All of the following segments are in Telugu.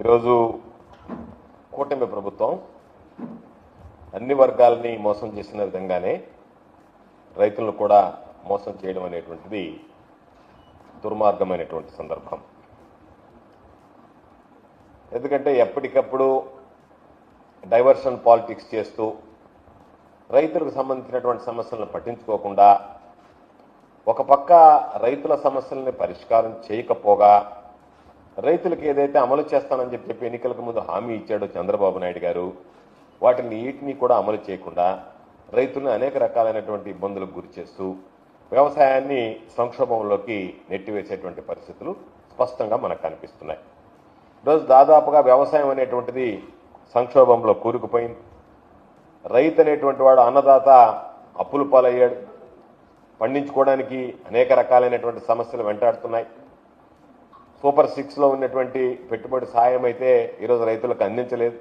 ఈరోజు కూటమి ప్రభుత్వం అన్ని వర్గాలని మోసం చేసిన విధంగానే రైతులను కూడా మోసం చేయడం అనేటువంటిది దుర్మార్గమైనటువంటి సందర్భం. ఎందుకంటే ఎప్పటికప్పుడు డైవర్షన్ పాలిటిక్స్ చేస్తూ రైతులకు సంబంధించినటువంటి సమస్యలను పట్టించుకోకుండా ఒక పక్క రైతుల సమస్యలని పరిష్కారం చేయకపోగా రైతులకు ఏదైతే అమలు చేస్తానని చెప్పి ఎన్నికలకు ముందు హామీ ఇచ్చాడో చంద్రబాబు నాయుడు గారు వాటిని వీటిని కూడా అమలు చేయకుండా రైతులను అనేక రకాలైనటువంటి ఇబ్బందులకు గురి చేస్తూ వ్యవసాయాన్ని సంక్షోభంలోకి నెట్టివేసేటువంటి పరిస్థితులు స్పష్టంగా మనకు కనిపిస్తున్నాయి. ఈరోజు దాదాపుగా వ్యవసాయం అనేటువంటిది సంక్షోభంలో కూరుకుపోయింది. రైతు అనేటువంటి వాడు అన్నదాత అప్పులు పాలయ్యాడు. పండించుకోవడానికి అనేక రకాలైనటువంటి సమస్యలు వెంటాడుతున్నాయి. సూపర్ 6లో ఉన్నటువంటి పెట్టుబడి సాయం అయితే ఈరోజు రైతులకు అందించలేదు.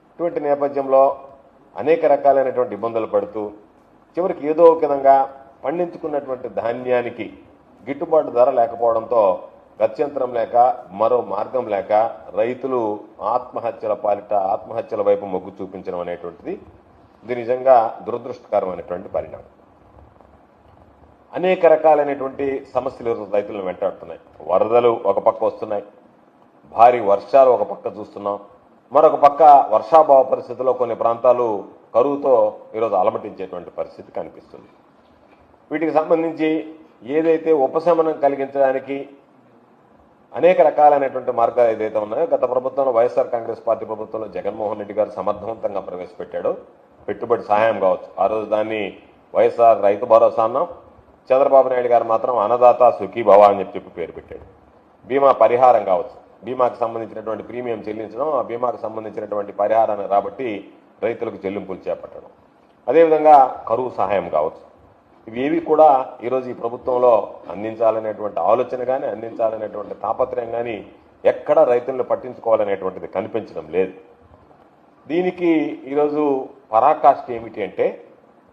ఇటువంటి నేపథ్యంలో అనేక రకాలైనటువంటి ఇబ్బందులు పడుతూ చివరికి ఏదో ఒక విధంగా పండించుకున్నటువంటి ధాన్యానికి గిట్టుబాటు ధర లేకపోవడంతో గత్యంతరం లేక మరో మార్గం లేక రైతులు ఆత్మహత్యల వైపు మొగ్గు చూపించడం అనేటువంటిది ఇది నిజంగా దురదృష్టకరమైనటువంటి పరిణామం. అనేక రకాలైనటువంటి సమస్యలు రైతులను వెంటాడుతున్నాయి. వరదలు ఒక పక్క వస్తున్నాయి, భారీ వర్షాలు ఒక పక్క చూస్తున్నాం, మరొక పక్క వర్షాభావ పరిస్థితుల్లో కొన్ని ప్రాంతాలు కరువుతో ఈరోజు అలమటించేటువంటి పరిస్థితి కనిపిస్తుంది. వీటికి సంబంధించి ఏదైతే ఉపశమనం కలిగించడానికి అనేక రకాలైనటువంటి మార్గాలు ఏదైతే ఉన్నాయో గత ప్రభుత్వంలో వైఎస్ఆర్ కాంగ్రెస్ పార్టీ ప్రభుత్వంలో జగన్మోహన్ రెడ్డి గారు సమర్థవంతంగా ప్రవేశపెట్టాడు. పెట్టుబడి సహాయం కావచ్చు, ఆ రోజు దాన్ని వైఎస్ఆర్ రైతు భరోసా అన్నాం. చంద్రబాబు నాయుడు గారు మాత్రం అన్నదాత సుఖీభవ అని చెప్పి పేరు పెట్టాడు. బీమా పరిహారం కావచ్చు, బీమాకు సంబంధించినటువంటి ప్రీమియం చెల్లించడం, ఆ బీమాకు సంబంధించినటువంటి పరిహారాన్ని రాబట్టి రైతులకు చెల్లింపులు చేపట్టడం, అదేవిధంగా కరువు సహాయం కావచ్చు. ఇవేవి కూడా ఈరోజు ఈ ప్రభుత్వంలో అందించాలనేటువంటి ఆలోచన కానీ అందించాలనేటువంటి తాపత్రయం కానీ ఎక్కడ రైతులను పట్టించుకోవాలనేటువంటిది కనిపించడం లేదు. దీనికి ఈరోజు పరాకాష్ఠ ఏమిటి అంటే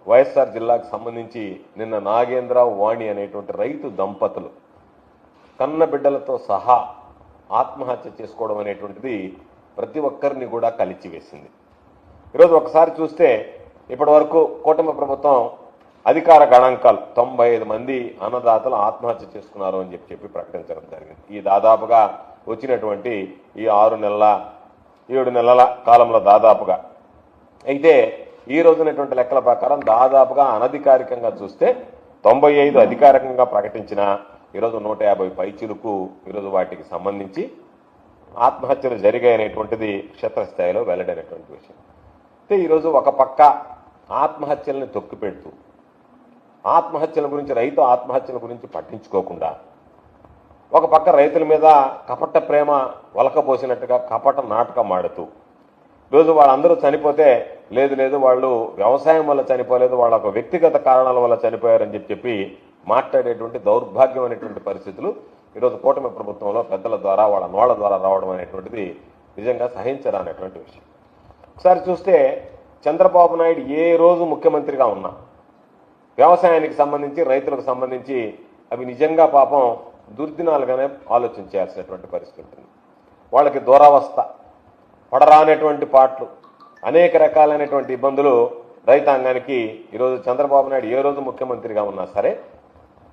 వైఎస్ఆర్ జిల్లాకు సంబంధించి నిన్న నాగేంద్ర వాణి అనేటువంటి రైతు దంపతులు కన్న బిడ్డలతో సహా ఆత్మహత్య చేసుకోవడం అనేటువంటిది ప్రతి ఒక్కరిని కూడా కలిచివేసింది. ఈరోజు ఒకసారి చూస్తే ఇప్పటి వరకు కూటమి ప్రభుత్వం అధికార గణాంకాలు 95 మంది అన్నదాతలు ఆత్మహత్య చేసుకున్నారు అని చెప్పి ప్రకటించడం జరిగింది. ఈ దాదాపుగా వచ్చినటువంటి ఈ 6 నెలల 7 నెలల కాలంలో దాదాపుగా. అయితే ఈ రోజునటువంటి లెక్కల ప్రకారం దాదాపుగా అనధికారికంగా చూస్తే 95 అధికారికంగా ప్రకటించిన ఈరోజు 150 పైచిలకు ఈరోజు వాటికి సంబంధించి ఆత్మహత్యలు జరిగాయనేటువంటిది క్షేత్రస్థాయిలో వెల్లడైనటువంటి విషయం. అయితే ఈరోజు ఒక పక్క ఆత్మహత్యలను తొక్కిపెడుతూ రైతు ఆత్మహత్యల గురించి పట్టించుకోకుండా ఒక పక్క రైతుల మీద కపట ప్రేమ వలకపోసినట్టుగా కపట నాటకం ఆడుతూ ఈరోజు వాళ్ళందరూ చనిపోతే లేదు వాళ్ళు వ్యవసాయం వల్ల చనిపోలేదు, వాళ్ళ ఒక వ్యక్తిగత కారణాల వల్ల చనిపోయారని చెప్పి మాట్లాడేటువంటి దౌర్భాగ్యమైనటువంటి పరిస్థితులు ఈరోజు కూటమి ప్రభుత్వంలో పెద్దల ద్వారా వాళ్ళ నోళ్ల ద్వారా రావడం అనేటువంటిది నిజంగా సహించరానటువంటి విషయం. ఒకసారి చూస్తే చంద్రబాబు నాయుడు ఏ రోజు ముఖ్యమంత్రిగా ఉన్నా వ్యవసాయానికి సంబంధించి రైతులకు సంబంధించి అవి నిజంగా పాపం దుర్దినాలుగానే ఆలోచించాల్సినటువంటి పరిస్థితి ఉంటుంది. వాళ్ళకి దురవస్థ, పడరానటువంటి పాటలు, అనేక రకాలైనటువంటి ఇబ్బందులు రైతాంగానికి ఈరోజు చంద్రబాబు నాయుడు ఏ రోజు ముఖ్యమంత్రిగా ఉన్నా సరే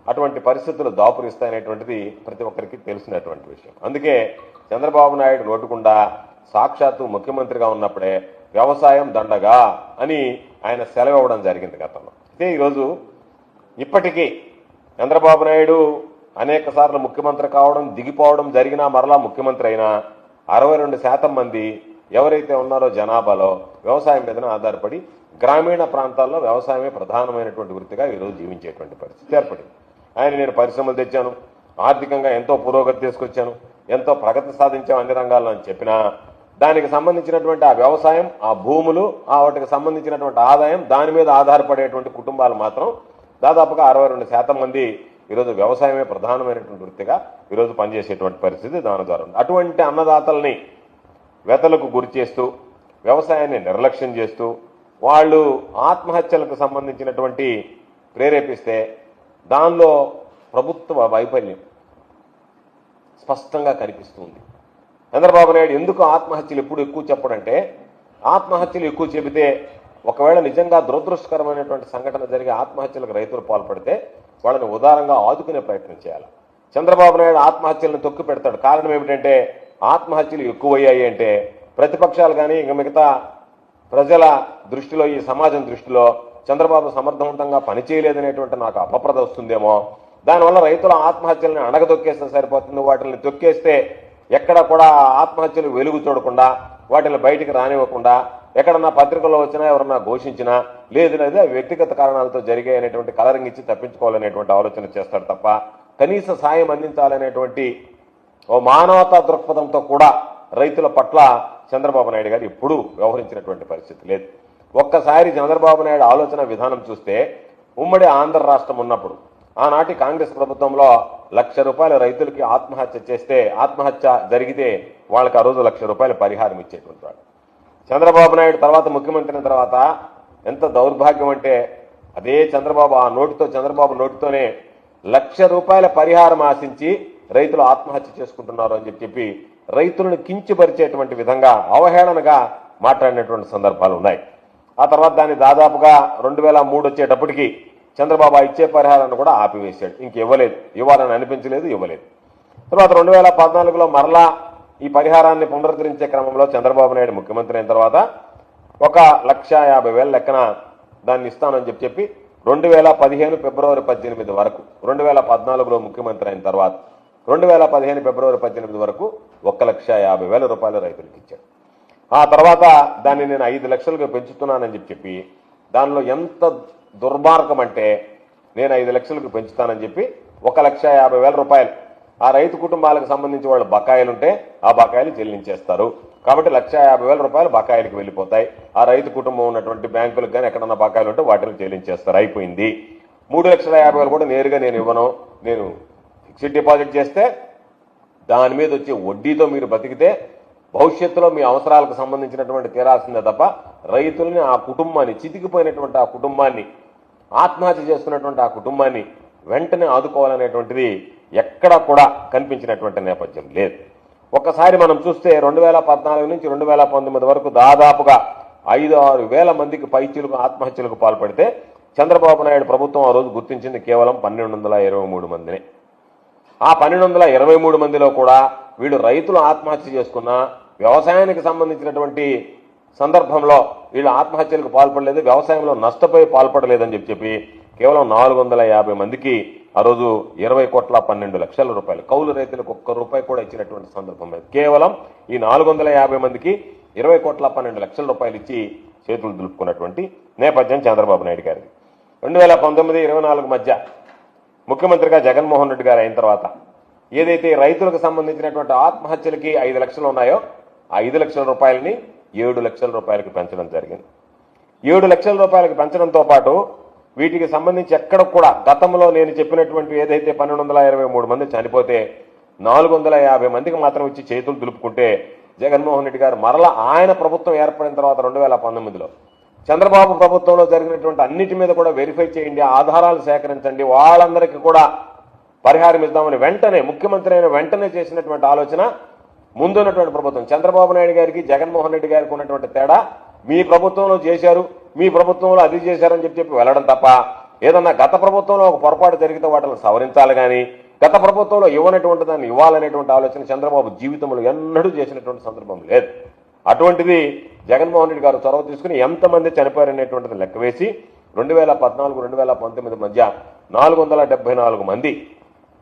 అటువంటి పరిస్థితులు దాపురిస్తాయనేటువంటిది ప్రతి ఒక్కరికి తెలిసినటువంటి విషయం. అందుకే చంద్రబాబు నాయుడు నోటుకుండా సాక్షాత్తు ముఖ్యమంత్రిగా ఉన్నప్పుడే వ్యవసాయం దండగా అని ఆయన సెలవు ఇవ్వడం జరిగింది గతంలో. అయితే ఈరోజు ఇప్పటికీ చంద్రబాబు నాయుడు అనేక సార్లు ముఖ్యమంత్రి కావడం దిగిపోవడం జరిగినా మరలా ముఖ్యమంత్రి అయినా 62% మంది ఎవరైతే ఉన్నారో జనాభాలో వ్యవసాయం మీదనే ఆధారపడి గ్రామీణ ప్రాంతాల్లో వ్యవసాయమే ప్రధానమైనటువంటి వృత్తిగా ఈరోజు జీవించేటువంటి పరిస్థితి ఏర్పడింది. నేను పరిశ్రమలు తెచ్చాను, ఆర్థికంగా ఎంతో పురోగతి తీసుకొచ్చాను, ఎంతో ప్రగతి సాధించాం అన్ని రంగాల్లో అని చెప్పినా దానికి సంబంధించినటువంటి ఆ వ్యవసాయం, ఆ భూములు, వాటికి సంబంధించినటువంటి ఆదాయం, దాని మీద ఆధారపడేటువంటి కుటుంబాలు మాత్రం దాదాపుగా 62% మంది ఈరోజు వ్యవసాయమే ప్రధానమైనటువంటి వృత్తిగా ఈరోజు పనిచేసేటువంటి పరిస్థితి దాని ద్వారా ఉంది. అటువంటి అన్నదాతల్ని వెతలకు గురి చేస్తూ వ్యవసాయాన్ని నిర్లక్ష్యం చేస్తూ వాళ్ళు ఆత్మహత్యలకు సంబంధించినటువంటి ప్రేరేపిస్తే దానిలో ప్రభుత్వ వైఫల్యం స్పష్టంగా కనిపిస్తుంది. చంద్రబాబు నాయుడు ఎందుకు ఆత్మహత్యలు ఎప్పుడు ఎక్కువ చెప్పడంటే, ఆత్మహత్యలు ఎక్కువ చెబితే ఒకవేళ నిజంగా దురదృష్టకరమైనటువంటి సంఘటన జరిగి ఆత్మహత్యలకు రైతులు పాల్పడితే వాళ్ళని ఉదారంగా ఆదుకునే ప్రయత్నం చేయాలి. చంద్రబాబు నాయుడు ఆత్మహత్యలను తొక్కి పెడతాడు. కారణం ఏమిటంటే, ఆత్మహత్యలు ఎక్కువయ్యాయి అంటే ప్రతిపక్షాలు కానీ ఇంకా మిగతా ప్రజల దృష్టిలో, ఈ సమాజం దృష్టిలో చంద్రబాబు సమర్థవంతంగా పనిచేయలేదనేటువంటి నాకు అపప్రద వస్తుందేమో. దానివల్ల రైతుల ఆత్మహత్యలను అణగదొక్కేస్తే సరిపోతుంది. వాటిని తొక్కేస్తే ఎక్కడ కూడా ఆత్మహత్యలు వెలుగు చూడకుండా, వాటిని బయటికి రానివ్వకుండా, ఎక్కడన్నా పత్రికల్లో వచ్చినా ఎవరన్నా ఘోషించినా లేదు లేదా వ్యక్తిగత కారణాలతో జరిగాయి అనేటువంటి కలరింగ్ ఇచ్చి తప్పించుకోవాలనేటువంటి ఆలోచన చేస్తాడు తప్ప, కనీస సాయం అందించాలనేటువంటి ఓ మానవతా దృక్పథంతో కూడా రైతుల పట్ల చంద్రబాబు నాయుడు గారు ఎప్పుడూ వ్యవహరించినటువంటి పరిస్థితి లేదు. ఒక్కసారి చంద్రబాబు నాయుడు ఆలోచన విధానం చూస్తే, ఉమ్మడి ఆంధ్ర రాష్ట్రం ఉన్నప్పుడు ఆనాటి కాంగ్రెస్ ప్రభుత్వంలో ₹1,00,000 రైతులకి ఆత్మహత్య జరిగితే వాళ్ళకి ఆ రోజు ₹1,00,000 పరిహారం ఇచ్చేటువంటి వాడు. చంద్రబాబు నాయుడు తర్వాత ముఖ్యమంత్రి అయిన తర్వాత ఎంత దౌర్భాగ్యం అంటే, అదే చంద్రబాబు నోటితోనే ₹1,00,000 పరిహారం ఆశించి రైతులు ఆత్మహత్య చేసుకుంటున్నారు అని చెప్పి రైతులను కించపరిచేటువంటి విధంగా అవహేళనగా మాట్లాడినటువంటి సందర్భాలు ఉన్నాయి. ఆ తర్వాత దాన్ని దాదాపుగా 2003 వచ్చేటప్పటికి చంద్రబాబు ఇచ్చే పరిహారాన్ని కూడా ఆపివేశాడు. ఇవ్వలేదు, ఇవ్వాలని అనిపించలేదు, ఇవ్వలేదు. తర్వాత 2014లో మరలా ఈ పరిహారాన్ని పునరుద్ధరించే క్రమంలో చంద్రబాబు నాయుడు ముఖ్యమంత్రి అయిన తర్వాత ₹1,50,000 లెక్కన దాన్ని ఇస్తానని చెప్పి 2015 ఫిబ్రవరి 18 వరకు, 2014లో ముఖ్యమంత్రి అయిన తర్వాత 2015 ఫిబ్రవరి 18 వరకు ₹1,50,000 రైతులకు ఇచ్చాడు. ఆ తర్వాత దాన్ని నేను 5 లక్షలకు పెంచుతున్నానని చెప్పి, దానిలో ఎంత దుర్మార్గం అంటే, నేను 5 లక్షలకు పెంచుతానని చెప్పి ₹1,50,000 ఆ రైతు కుటుంబాలకు సంబంధించి వాళ్ళు బకాయిలుంటే ఆ బకాయిలు చెల్లించేస్తారు. కాబట్టి ₹1,50,000 బకాయిలకు వెళ్ళిపోతాయి. ఆ రైతు కుటుంబం ఉన్నటువంటి బ్యాంకులకు కానీ ఎక్కడన్నా బకాయిలు ఉంటే వాటిని చెల్లించేస్తారు. అయిపోయింది. ₹3,50,000 కూడా నేరుగా నేను ఇవ్వను, నేను ఫిక్స్డ్ డిపాజిట్ చేస్తే దాని మీద వచ్చే వడ్డీతో మీరు బతికితే భవిష్యత్తులో మీ అవసరాలకు సంబంధించినటువంటి తీరాల్సిందే తప్ప రైతుల్ని, ఆ కుటుంబాన్ని, చితికిపోయినటువంటి ఆ కుటుంబాన్ని, ఆత్మహత్య చేసుకున్నటువంటి ఆ కుటుంబాన్ని వెంటనే ఆదుకోవాలనేటువంటిది ఎక్కడా కూడా కనిపించినటువంటి నేపథ్యం లేదు. ఒక్కసారి మనం చూస్తే 2014 నుంచి 2019 వరకు దాదాపుగా 5-6 వేల మందికి పైచీలకు ఆత్మహత్యలకు పాల్పడితే చంద్రబాబు నాయుడు ప్రభుత్వం ఆ రోజు గుర్తించింది కేవలం 1,223 మందిని. ఆ 1,223 మందిలో కూడా వీళ్ళు రైతులు ఆత్మహత్య చేసుకున్న, వ్యవసాయానికి సంబంధించినటువంటి సందర్భంలో వీళ్ళు ఆత్మహత్యలకు పాల్పడలేదు, వ్యవసాయంలో నష్టపోయి పాల్పడలేదని చెప్పి కేవలం 450 మందికి ఆ రోజు 20,12,00,000 కౌలు రైతులకు ₹1 కూడా ఇచ్చినటువంటి సందర్భం లేదు. కేవలం ఈ 450 మందికి 20,12,00,000 ఇచ్చి చేతులు దులుపుకున్నటువంటి నేపథ్యం చంద్రబాబు నాయుడు గారిది. 2019-24 మధ్య ముఖ్యమంత్రిగా జగన్మోహన్ రెడ్డి గారు అయిన తర్వాత ఏదైతే రైతులకు సంబంధించినటువంటి ఆత్మహత్యలకి 5 లక్షలు ఉన్నాయో ఆ 5 లక్షల రూపాయలని 7 లక్షల రూపాయలకి పెంచడం జరిగింది. 7 లక్షల రూపాయలకి పెంచడంతో పాటు వీటికి సంబంధించి ఎక్కడ కూడా గతంలో నేను చెప్పినటువంటి ఏదైతే 1,223 మంది చనిపోతే 450 మందికి మాత్రం ఇచ్చి చేతులు దులుపుకుంటే, జగన్మోహన్ రెడ్డి గారు మరలా ఆయన ప్రభుత్వం ఏర్పడిన తర్వాత 2019లో చంద్రబాబు ప్రభుత్వంలో జరిగినటువంటి అన్నిటి మీద కూడా వెరిఫై చేయండి, ఆధారాలు సేకరించండి, వాళ్ళందరికీ కూడా పరిహారం ఇద్దామని వెంటనే ముఖ్యమంత్రి అయిన వెంటనే చేసినటువంటి ఆలోచన ముందున్నటువంటి ప్రభుత్వం. చంద్రబాబు నాయుడు గారికి జగన్మోహన్ రెడ్డి గారికి ఉన్నటువంటి తేడా, మీ ప్రభుత్వంలో చేశారు, మీ ప్రభుత్వంలో అది చేశారని చెప్పి వెళ్ళడం తప్ప, ఏదన్నా గత ప్రభుత్వంలో ఒక పొరపాటు జరిగితే వాటిని సవరించాలి కానీ గత ప్రభుత్వంలో ఇవ్వనటువంటి దాన్ని ఇవ్వాలనేటువంటి ఆలోచన చంద్రబాబు జీవితంలో ఎన్నడూ చేసినటువంటి సందర్భం లేదు. అటువంటిది జగన్మోహన్ రెడ్డి గారు చొరవ తీసుకుని ఎంతమంది చనిపోయారనేటువంటిది లెక్క వేసి 2014-2019 మధ్య 474 మంది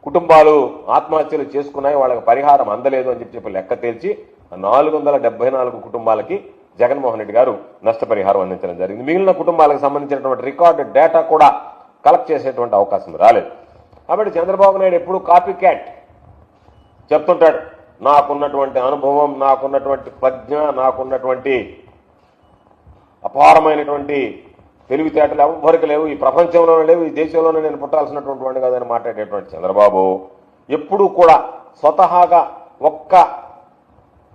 కుటుంబాలు ఆత్మహత్యలు చేసుకున్నాయి, వాళ్ళకి పరిహారం అందలేదు అని చెప్పి లెక్క తేల్చి 474 కుటుంబాలకి జగన్మోహన్ రెడ్డి గారు నష్టపరిహారం అందించడం జరిగింది. మిగిలిన కుటుంబాలకు సంబంధించినటువంటి రికార్డు డేటా కూడా కలెక్ట్ చేసేటువంటి అవకాశం రాలేదు. కాబట్టి చంద్రబాబు నాయుడు ఎప్పుడు కాపీ క్యాట్ చెప్తుంటాడు, నాకున్నటువంటి అనుభవం, నాకున్నటువంటి ప్రజ్ఞ, నాకున్నటువంటి అపారమైనటువంటి తెలివితేటలు ఎవ్వరికి లేవు, ఈ ప్రపంచంలోనే లేవు, ఈ దేశంలోనే నేను పుట్టాల్సినటువంటి వాడిని కాదని మాట్లాడేటువంటి చంద్రబాబు ఎప్పుడూ కూడా స్వతహాగా ఒక్క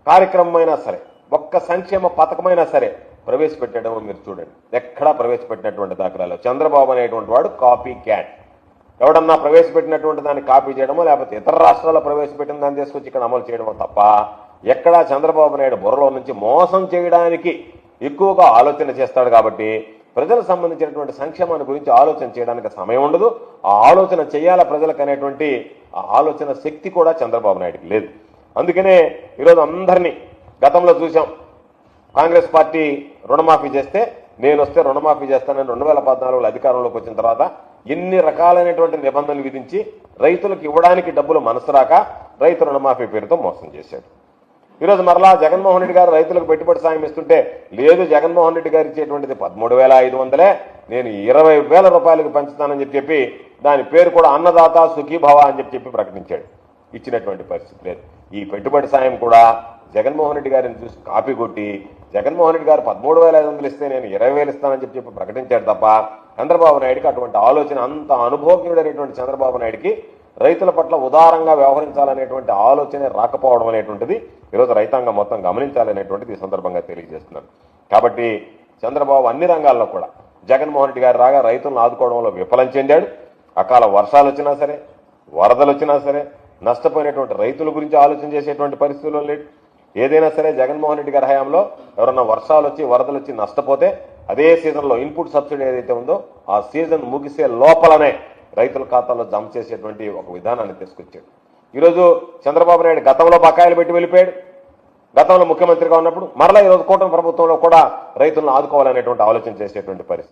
కార్యక్రమమైనా సరే, ఒక్క సంక్షేమ పథకమైనా సరే ప్రవేశపెట్టడం మీరు చూడండి, ఎక్కడా ప్రవేశపెట్టినటువంటి దాఖలాలు. చంద్రబాబు అనేటువంటి వాడు కాపీ క్యాట్. ఎవడన్నా ప్రవేశపెట్టినటువంటి దాన్ని కాపీ చేయడమో లేకపోతే ఇతర రాష్ట్రాల్లో ప్రవేశపెట్టిన దాన్ని తీసుకొచ్చి ఇక్కడ అమలు చేయడమో తప్ప ఎక్కడా చంద్రబాబు నాయుడు బుర్రలో నుంచి మోసం చేయడానికి ఎక్కువగా ఆలోచన చేస్తాడు కాబట్టి ప్రజలకు సంబంధించినటువంటి సంక్షేమాన్ని గురించి ఆలోచన చేయడానికి సమయం ఉండదు. ఆ ఆలోచన చేయాల ప్రజలకు అనేటువంటి ఆ ఆలోచన శక్తి కూడా చంద్రబాబు నాయుడుకి లేదు. అందుకనే ఈరోజు అందరినీ గతంలో చూసాం, కాంగ్రెస్ పార్టీ రుణమాఫీ చేస్తే నేను వస్తే రుణమాఫీ చేస్తానని 2014లో అధికారంలోకి వచ్చిన తర్వాత ఎన్ని రకాలైనటువంటి నిబంధనలు విధించి రైతులకు ఇవ్వడానికి డబ్బులు మనసు రాక రైతు రుణమాఫీ పేరుతో మోసం చేశాడు. ఈరోజు మరలా జగన్మోహన్ రెడ్డి గారు రైతులకు పెట్టుబడి సాయం ఇస్తుంటే లేదు, జగన్మోహన్ రెడ్డి గారు ఇచ్చేటువంటిది 13,500, నేను 20,000 రూపాయలకు పెంచుతానని చెప్పి దాని పేరు కూడా అన్నదాత సుఖీభవ అని చెప్పి ప్రకటించాడు. ఇచ్చినటువంటి పరిస్థితి లేదు. ఈ పెట్టుబడి సాయం కూడా జగన్మోహన్ రెడ్డి గారిని చూసి కాపీ కొట్టి జగన్మోహన్ రెడ్డి గారు 13,500 ఇస్తే నేను 20,000 ఇస్తానని చెప్పి ప్రకటించాడు తప్ప చంద్రబాబు నాయుడికి అటువంటి ఆలోచన, అంత అనుభవజ్ఞుడైనటువంటి చంద్రబాబు నాయుడికి రైతుల పట్ల ఉదారంగా వ్యవహరించాలనేటువంటి ఆలోచన రాకపోవడం అనేటువంటిది ఈరోజు రైతాంగం మొత్తం గమనించాలనేటువంటిది ఈ సందర్భంగా తెలియజేస్తున్నారు. కాబట్టి చంద్రబాబు అన్ని రంగాల్లో కూడా జగన్మోహన్ రెడ్డి గారు రాగా రైతులను ఆదుకోవడంలో విఫలం చెందాడు. అకాల వర్షాలు వచ్చినా సరే, వరదలు వచ్చినా సరే, నష్టపోయినటువంటి రైతుల గురించి ఆలోచన చేసేటువంటి పరిస్థితుల్లో లేడు. ఏదైనా సరే జగన్మోహన్ రెడ్డి గారి హయాంలో ఎవరన్నా వర్షాలు వచ్చి వరదలు వచ్చి నష్టపోతే అదే సీజన్లో ఇన్పుట్ సబ్సిడీ ఏదైతే ఉందో ఆ సీజన్ ముగిసే లోపలనే రైతుల ఖాతాలో జమ చేసేటువంటి ఒక విధానాన్ని తీసుకొచ్చాడు. ఈరోజు చంద్రబాబు నాయుడు గతంలో బకాయిలు పెట్టి వెళ్ళిపోయాడు. గతంలో ముఖ్యమంత్రిగా ఉన్నప్పుడు మరలా ఈరోజు కూటమి ప్రభుత్వంలో కూడా రైతులను ఆదుకోవాలనేటువంటి ఆలోచన చేసేటువంటి పరిస్థితి.